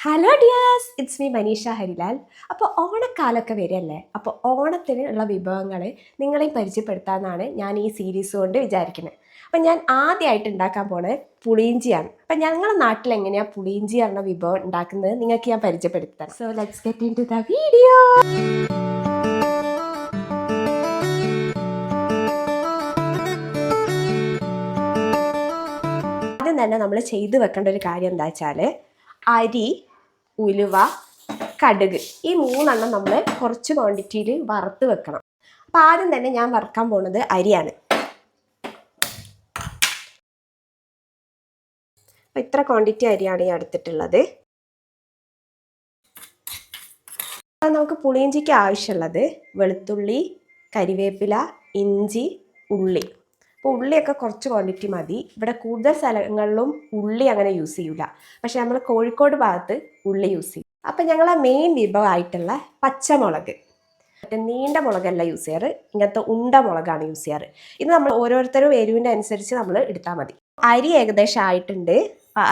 Hello dears, it's me Maneesha Harilal. അപ്പോൾ ഓണക്കാലമൊക്കെ വരികയല്ലേ. അപ്പോൾ ഓണത്തിനുള്ള വിഭവങ്ങൾ നിങ്ങളെയും പരിചയപ്പെടുത്താമെന്നാണ് ഞാൻ ഈ സീരീസ് കൊണ്ട് വിചാരിക്കുന്നത്. അപ്പം ഞാൻ ആദ്യമായിട്ട് ഉണ്ടാക്കാൻ പോണത് പുളിയിഞ്ചിയാണ്. അപ്പം ഞങ്ങളുടെ നാട്ടിൽ എങ്ങനെയാണ് പുളിയിഞ്ചി എന്ന വിഭവം ഉണ്ടാക്കുന്നത് നിങ്ങൾക്ക് ഞാൻ പരിചയപ്പെടുത്താം. So let's get into the video വീഡിയോ. ആദ്യം തന്നെ നമ്മൾ ചെയ്തു വെക്കേണ്ട ഒരു കാര്യം എന്താ വെച്ചാൽ അരി, ഉലുവ, കടുക്, ഈ മൂന്നെണ്ണം നമ്മൾ കുറച്ച് ക്വാണ്ടിറ്റിയിൽ വറുത്ത് വെക്കണം. അപ്പം ആദ്യം തന്നെ ഞാൻ വറുക്കാൻ പോകുന്നത് അരിയാണ്. അപ്പം ഇത്ര ക്വാണ്ടിറ്റി അരിയാണ് ഈ എടുത്തിട്ടുള്ളത്. നമുക്ക് പുളിയിഞ്ചിക്ക് ആവശ്യമുള്ളത് വെളുത്തുള്ളി, കരിവേപ്പില, ഇഞ്ചി, ഉള്ളി. അപ്പോൾ ഉള്ളിയൊക്കെ കുറച്ച് ക്വാണ്ടിറ്റി മതി. ഇവിടെ കൂടുതൽ സ്ഥലങ്ങളിലും ഉള്ളി അങ്ങനെ യൂസ് ചെയ്യില്ല, പക്ഷെ നമ്മൾ കോഴിക്കോട് ഭാഗത്ത് ഉള്ളി യൂസ് ചെയ്യും. അപ്പം ഞങ്ങളെ മെയിൻ വിഭവമായിട്ടുള്ള പച്ചമുളക്, നീണ്ട മുളകല്ല യൂസ് ചെയ്യാറ്, ഇങ്ങനത്തെ ഉണ്ട മുളകാണ് യൂസ് ചെയ്യാറ്. ഇത് നമ്മൾ ഓരോരുത്തരും എരിവിൻ്റെ അനുസരിച്ച് നമ്മൾ എടുത്താൽ മതി. അരി ഏകദേശം ആയിട്ടുണ്ട്.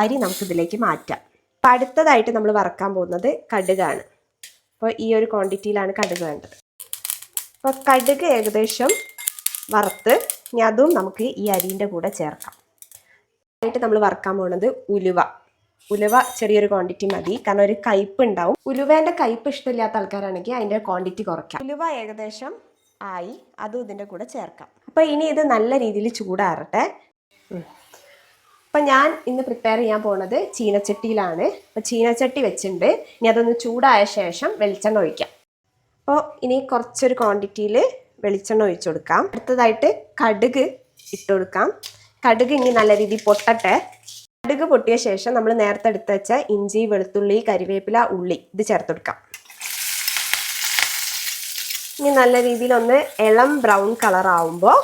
അരി നമുക്ക് ഇതിലേക്ക് മാറ്റാം. അപ്പം അടുത്തതായിട്ട് നമ്മൾ വറക്കാൻ പോകുന്നത് കടുകാണ്. അപ്പോൾ ഈ ഒരു ക്വാണ്ടിറ്റിയിലാണ് കടുക് വേണ്ടത്. അപ്പോൾ കടുക് ഏകദേശം വറുത്ത് ഇനി അതും നമുക്ക് ഈ അരിൻ്റെ കൂടെ ചേർക്കാം. ആയിട്ട് നമ്മൾ വറുക്കാൻ പോകുന്നത് ഉലുവ ചെറിയൊരു ക്വാണ്ടിറ്റി മതി, കാരണം ഒരു കയ്പ്പ് ഉണ്ടാവും. ഉലുവേൻ്റെ കയ്പ്പ് ഇഷ്ടമില്ലാത്ത ആൾക്കാരാണെങ്കിൽ അതിൻ്റെ ക്വാണ്ടിറ്റി കുറയ്ക്കാം. ഉലുവ ഏകദേശം ആയി, അതും ഇതിൻ്റെ കൂടെ ചേർക്കാം. അപ്പോൾ ഇനി ഇത് നല്ല രീതിയിൽ ചൂടാറട്ടെ. അപ്പം ഞാൻ ഇന്ന് പ്രിപ്പയർ ചെയ്യാൻ പോകുന്നത് ചീനച്ചട്ടിയിലാണ്. അപ്പോൾ ചീനച്ചട്ടി വെച്ചിട്ടുണ്ട്. ഇനി അതൊന്ന് ചൂടായ ശേഷം വെളിച്ചെണ്ണ ഒഴിക്കാം. അപ്പോൾ ഇനി കുറച്ചൊരു ക്വാണ്ടിറ്റിയിൽ വെളിച്ചെണ്ണ ഒഴിച്ചു കൊടുക്കാം. അടുത്തതായിട്ട് കടുക് ഇട്ട് കൊടുക്കാം. കടുക് ഇനി നല്ല രീതിയിൽ പൊട്ടട്ടെ. കടുക് പൊട്ടിയ ശേഷം നമ്മൾ നേരത്തെ എടുത്ത് വെച്ച ഇഞ്ചി, വെളുത്തുള്ളി, കരിവേപ്പില, ഉള്ളി ഇത് ചേർത്ത് കൊടുക്കാം. ഇനി നല്ല രീതിയിൽ ഒന്ന് ഇളം ബ്രൗൺ കളർ ആവുമ്പോൾ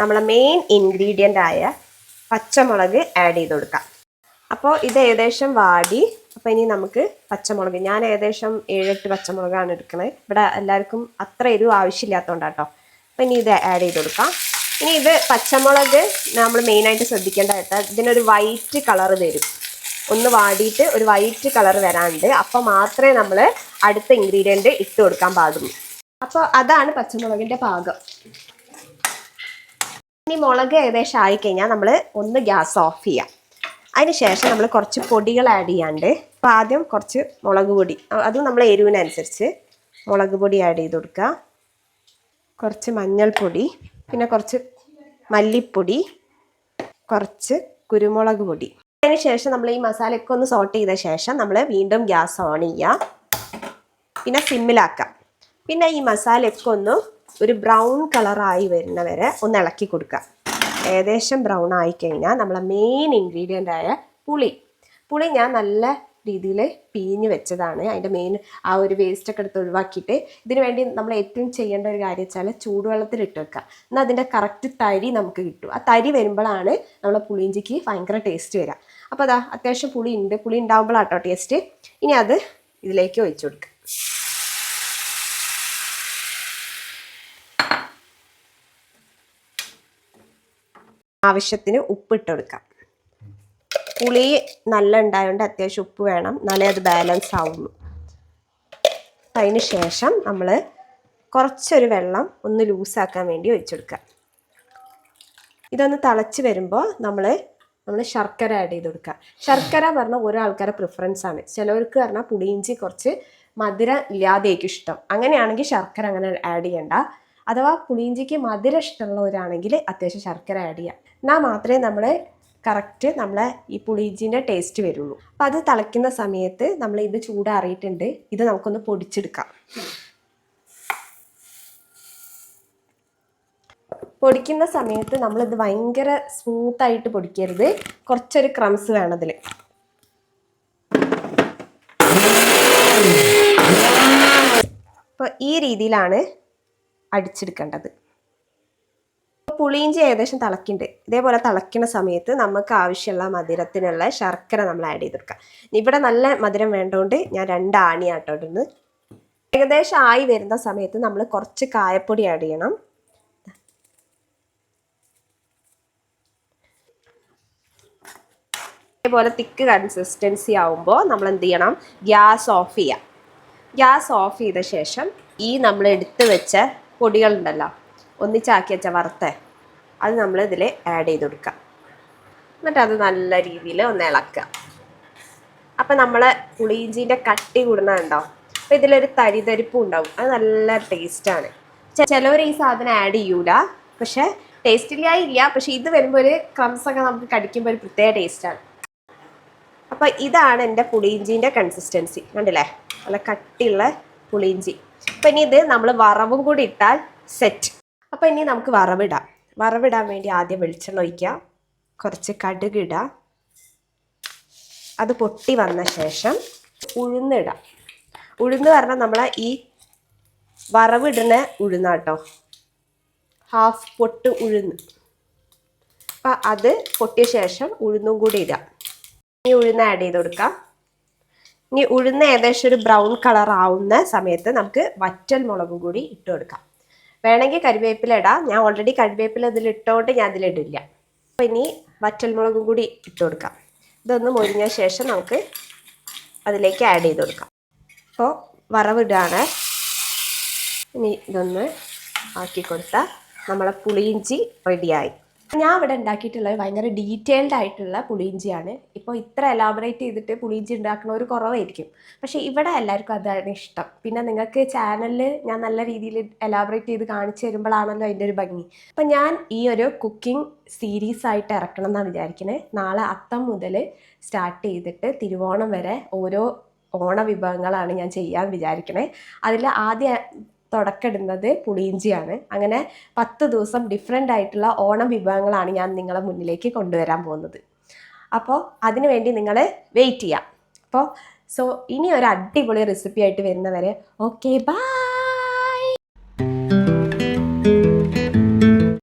നമ്മളെ മെയിൻ ഇൻഗ്രീഡിയൻ്റ് ആയ പച്ചമുളക് ആഡ് ചെയ്ത് കൊടുക്കാം. അപ്പോൾ ഇത് ഏകദേശം വാടി. അപ്പോൾ ഇനി നമുക്ക് പച്ചമുളക്, ഞാൻ ഏകദേശം 7-8 പച്ചമുളകാണ് എടുക്കുന്നത്. ഇവിടെ എല്ലാവർക്കും അത്ര എരിവ് ആവശ്യമില്ലാത്തതുകൊണ്ടാണ് കേട്ടോ. അപ്പോൾ ഇനി ഇത് ആഡ് ചെയ്ത് കൊടുക്കാം. ഇനി ഇത് പച്ചമുളക് നമ്മൾ മെയിനായിട്ട് ശ്രദ്ധിക്കേണ്ടതായിട്ട് ഇതിനൊരു വൈറ്റ് കളർ തരും. ഒന്ന് വാടിയിട്ട് ഒരു വൈറ്റ് കളർ വരാനുണ്ട്. അപ്പോൾ മാത്രമേ നമ്മൾ അടുത്ത ഇൻഗ്രീഡിയൻറ്റ് ഇട്ട് കൊടുക്കാൻ പാടുള്ളൂ. അപ്പോൾ അതാണ് പച്ചമുളകിൻ്റെ പാകം. ഇനി മുളക് ഏകദേശം ആയിക്കഴിഞ്ഞാൽ നമ്മൾ ഒന്ന് ഗ്യാസ് ഓഫ് ചെയ്യാം. അതിന് ശേഷം നമ്മൾ കുറച്ച് പൊടികൾ ആഡ് ചെയ്യാണ്ട്. അപ്പോൾ ആദ്യം കുറച്ച് മുളക് പൊടി, അതും നമ്മൾ എരിവിനനുസരിച്ച് മുളക് പൊടി ആഡ് ചെയ്ത് കൊടുക്കുക. കുറച്ച് മഞ്ഞൾപ്പൊടി, പിന്നെ കുറച്ച് മല്ലിപ്പൊടി, കുറച്ച് കുരുമുളക് പൊടി. അതിന് ശേഷം നമ്മൾ ഈ മസാലയൊക്കെ ഒന്ന് സോട്ട് ചെയ്ത ശേഷം നമ്മൾ വീണ്ടും ഗ്യാസ് ഓൺ ചെയ്യുക, പിന്നെ സിമ്മിലാക്കാം. പിന്നെ ഈ മസാലയൊക്കെ ഒന്ന് ഒരു ബ്രൗൺ കളറായി വരുന്നവരെ ഒന്ന് ഇളക്കി കൊടുക്കുക. ഏകദേശം ബ്രൗൺ ആയിക്കഴിഞ്ഞാൽ നമ്മളെ മെയിൻ ഇൻഗ്രീഡിയൻ്റ് ആയ പുളി ഞാൻ നല്ല രീതിയിൽ പിഴിഞ്ഞ് വെച്ചതാണ്. അതിൻ്റെ മെയിൻ ആ ഒരു വേസ്റ്റൊക്കെ എടുത്ത് ഒഴിവാക്കിയിട്ട് ഇതിന് വേണ്ടി നമ്മൾ ഏറ്റവും ചെയ്യേണ്ട ഒരു കാര്യം വെച്ചാൽ ചൂടുവെള്ളത്തിൽ ഇട്ട് വെക്കുക. എന്നാൽ അതിൻ്റെ കറക്റ്റ് തരി നമുക്ക് കിട്ടും. ആ തരി വരുമ്പോഴാണ് നമ്മളെ പുളിയിഞ്ചിക്ക് ഭയങ്കര ടേസ്റ്റ് വരിക. അപ്പോൾ അതാ അത്യാവശ്യം പുളി ഉണ്ടാകുമ്പോഴാട്ടോ ടേസ്റ്റ്. ഇനി അത് ഇതിലേക്ക് ഒഴിച്ചു കൊടുക്കുക. ആവശ്യത്തിന് ഉപ്പിട്ട് കൊടുക്കാം. പുളി നല്ല ഉണ്ടായതുകൊണ്ട് അത്യാവശ്യം ഉപ്പ് വേണം, എന്നാലേ അത് ബാലൻസ് ആവുള്ളൂ. അതിന് ശേഷം നമ്മൾ കുറച്ചൊരു വെള്ളം ഒന്ന് ലൂസാക്കാൻ വേണ്ടി ഒഴിച്ചെടുക്കുക. ഇതൊന്ന് തിളച്ച് വരുമ്പോൾ നമ്മൾ ശർക്കര ആഡ് ചെയ്ത് കൊടുക്കുക. ശർക്കര പറഞ്ഞാൽ ഓരോ ആൾക്കാരുടെ പ്രിഫറൻസ് ആണ്. ചിലവർക്ക് പറഞ്ഞാൽ പുളിയിഞ്ചി കുറച്ച് മധുരം ഇല്ലാതെയൊക്കെ ഇഷ്ടം. അങ്ങനെയാണെങ്കിൽ ശർക്കര അങ്ങനെ ആഡ് ചെയ്യണ്ട. അഥവാ പുളിയിഞ്ചിക്ക് മധുരം ഇഷ്ടമുള്ളവരാണെങ്കിൽ അത്യാവശ്യം ശർക്കര ആഡ് ചെയ്യുക. എന്നാൽ മാത്രമേ നമ്മളെ ഈ പുളിയിഞ്ചിൻ്റെ ടേസ്റ്റ് വരുള്ളൂ. അപ്പം അത് തിളയ്ക്കുന്ന സമയത്ത് നമ്മൾ ഇത് ചൂടാറിയിട്ടുണ്ട്. ഇത് നമുക്കൊന്ന് പൊടിച്ചെടുക്കാം. പൊടിക്കുന്ന സമയത്ത് നമ്മളിത് ഭയങ്കര സ്മൂത്തായിട്ട് പൊടിക്കരുത്. കുറച്ചൊരു ക്രംസ് വേണം ഇതിൽ. അപ്പോൾ ഈ രീതിയിലാണ് അടിച്ചെടുക്കേണ്ടത്. പുളിയിഞ്ചി ഏകദേശം തിളക്കുന്നുണ്ട്. ഇതേപോലെ തിളയ്ക്കുന്ന സമയത്ത് നമുക്ക് ആവശ്യമുള്ള മധുരത്തിനുള്ള ശർക്കര നമ്മൾ ആഡ് ചെയ്ത് കൊടുക്കാം. ഇവിടെ നല്ല മധുരം വേണ്ടതുകൊണ്ട് ഞാൻ 2 ആണിയാട്ടോ ഇടുന്നത്. ഏകദേശം ആയി വരുന്ന സമയത്ത് നമ്മൾ കുറച്ച് കായപ്പൊടി ആഡ് ചെയ്യണം. ഇതേപോലെ തിക്ക് കൺസിസ്റ്റൻസി ആവുമ്പോൾ നമ്മൾ എന്ത് ചെയ്യണം, ഗ്യാസ് ഓഫ് ചെയ്യാം. ഗ്യാസ് ഓഫ് ചെയ്ത ശേഷം ഈ നമ്മൾ എടുത്ത് വെച്ച പൊടികളുണ്ടല്ലോ, ഒന്നിച്ചാക്കി വെച്ച വറുത്ത, അത് നമ്മൾ ഇതിൽ ആഡ് ചെയ്ത് കൊടുക്കുക. എന്നിട്ട് അത് നല്ല രീതിയിൽ ഒന്ന് ഇളക്കുക. അപ്പം നമ്മൾ പുളിയിഞ്ചീൻ്റെ കട്ടി കൂടുന്നതുണ്ടോ, അപ്പം ഇതിലൊരു തരിതരിപ്പും ഉണ്ടാവും. അത് നല്ല ടേസ്റ്റാണ്. ചിലവർ ഈ സാധനം ആഡ് ചെയ്യൂല, പക്ഷെ ടേസ്റ്റില്ലായില്ല. പക്ഷെ ഇത് വരുമ്പോൾ ഒരു ക്രംസൊക്കെ നമുക്ക് കടിക്കുമ്പോൾ ഒരു പ്രത്യേക ടേസ്റ്റാണ്. അപ്പം ഇതാണ് എൻ്റെ പുളിയിഞ്ചീൻ്റെ കൺസിസ്റ്റൻസി. കണ്ടില്ലേ, നല്ല കട്ടിയുള്ള പുളിയിഞ്ചി. അപ്പം ഇനി ഇത് നമ്മൾ വറവും കൂടി ഇട്ടാൽ സെറ്റ്. അപ്പം ഇനി നമുക്ക് വറവിടാം. വറവിടാൻ വേണ്ടി ആദ്യം വെളിച്ചെണ്ണ ഒഴിക്കുക, കുറച്ച് കടുക് ഇടുക, അത് പൊട്ടി വന്ന ശേഷം ഉഴുന്നിടാം. ഉഴുന്ന് പറഞ്ഞാൽ നമ്മളെ ഈ വറവിടുന്ന ഉഴുന്നാട്ടോ, ഹാഫ് പൊട്ട് ഉഴുന്ന്. അപ്പം അത് പൊട്ടിയ ശേഷം ഉഴുന്നും കൂടി ഇടാം. ഇനി ഉഴുന്ന് ആഡ് ചെയ്ത് കൊടുക്കാം. ഇനി ഉഴുന്ന് ഏകദേശം ഒരു ബ്രൗൺ കളർ ആവുന്ന സമയത്ത് നമുക്ക് വറ്റൽ മുളകും കൂടി ഇട്ട് കൊടുക്കാം. വേണമെങ്കിൽ കരിവേപ്പില ഇടാം. ഞാൻ ഓൾറെഡി കരിവേപ്പില ഇതിലിട്ടോണ്ട് ഞാൻ അതിലിടില്ല. അപ്പോൾ ഇനി വറ്റൽ മുളകും കൂടി ഇട്ട് കൊടുക്കാം. ഇതൊന്ന് മൊരിഞ്ഞ ശേഷം നമുക്ക് അതിലേക്ക് ആഡ് ചെയ്ത് കൊടുക്കാം. അപ്പോൾ വറവിടാണ്. ഇനി ഇതൊന്ന് ആക്കി കൊടുത്താൽ നമ്മളെ പുളിയിഞ്ചി റെഡിയായി. ഞാൻ ഇവിടെ ഉണ്ടാക്കിയിട്ടുള്ളത് ഭയങ്കര ഡീറ്റെയിൽഡ് ആയിട്ടുള്ള പുളിയിഞ്ചിയാണ്. ഇപ്പോൾ ഇത്ര എലാബറേറ്റ് ചെയ്തിട്ട് പുളിയിഞ്ചി ഉണ്ടാക്കുന്നവർ കുറവായിരിക്കും. പക്ഷേ ഇവിടെ എല്ലാവർക്കും അതാണ് ഇഷ്ടം. പിന്നെ നിങ്ങൾക്ക് ചാനലിൽ ഞാൻ നല്ല രീതിയിൽ എലാബറേറ്റ് ചെയ്ത് കാണിച്ചു തരുമ്പോഴാണല്ലോ അതിൻ്റെ ഒരു ഭംഗി. അപ്പം ഞാൻ ഈ ഒരു കുക്കിംഗ് സീരീസ് ആയിട്ട് ഇറക്കണം എന്നാണ് വിചാരിക്കുന്നത്. നാളെ അത്തം മുതൽ സ്റ്റാർട്ട് ചെയ്തിട്ട് തിരുവോണം വരെ ഓരോ ഓണ വിഭവങ്ങളാണ് ഞാൻ ചെയ്യാൻ വിചാരിക്കണേ. അതിൽ ആദ്യം തുടക്കമിടുന്നത് പുളിയിഞ്ചിയാണ്. അങ്ങനെ 10 ദിവസം ഡിഫറെൻ്റ് ആയിട്ടുള്ള ഓണം വിഭവങ്ങളാണ് ഞാൻ നിങ്ങളെ മുന്നിലേക്ക് കൊണ്ടുവരാൻ പോകുന്നത്. അപ്പോൾ അതിനു വേണ്ടി നിങ്ങൾ വെയിറ്റ് ചെയ്യാം. അപ്പോൾ ഇനി ഒരു അടിപൊളി റെസിപ്പി ആയിട്ട് വരുന്നവരെ ഓക്കെ, ബൈ.